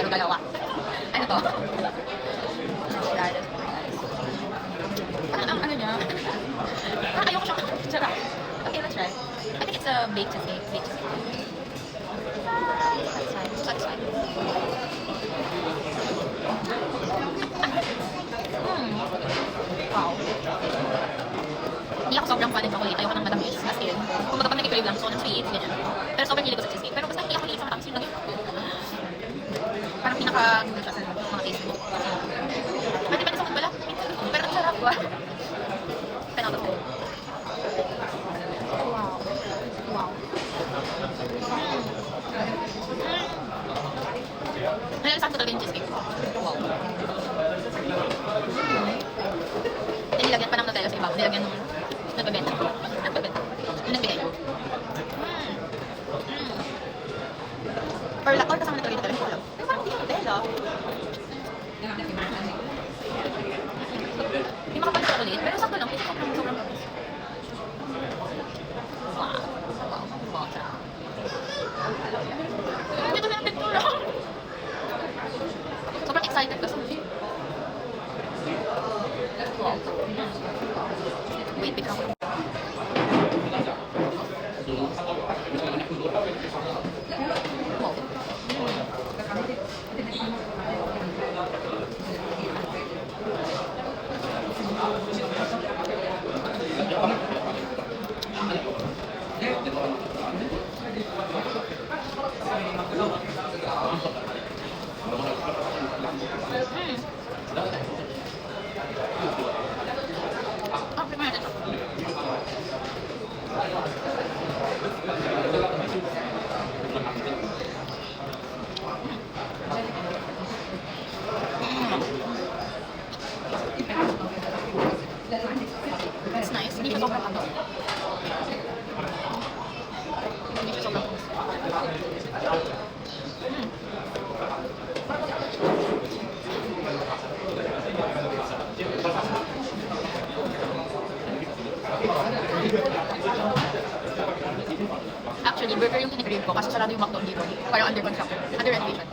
dalawa. Ano to? Parang ang ano niya. Parang ayoko siya. Sarap. Okay, let's try. I think it's a baked cheesecake. Baked cheesecake. Satisfying. Wow. Hindi ako sobrang fan ng chocolate. Ayoko ng matamis. As in, kung kapag nag-crave lang, gusto ko ng sweet, ganyan. Pero sobrang hilig ko sa cheesecake. Pero basta hindi ako hilig sa matamis, yun lang yun. Parang pinaka-good siya sa mga taste ko. Depende sa food pala. Pero ang sarap ba? 10 out of 10. Wow. Wow. Nalalasan ko talaga yung cheesecake. Wow. Nilagyan pa ng Nutella sa ibabaw. Nilagyan ng nagbabenta. Yung nagbigay. Or kasama na ito yung Nutella. Hindi ko alam. Pero parang hindi yung Nutella. Hindi makapal sa ulit. Pero sakto lang. Hindi ko sobrang pamis. Wow. Wow. Wow. Dito na ang picture. Sobrang excited kasi. Wow. Wait, pick ako. Wow. It's nice. Hindi siya sobrang ato. Hindi siya sobrang ato. Actually, burger yung kinikrave ko kasi sarado yung McDo dito. Parang under construction. Under renovation.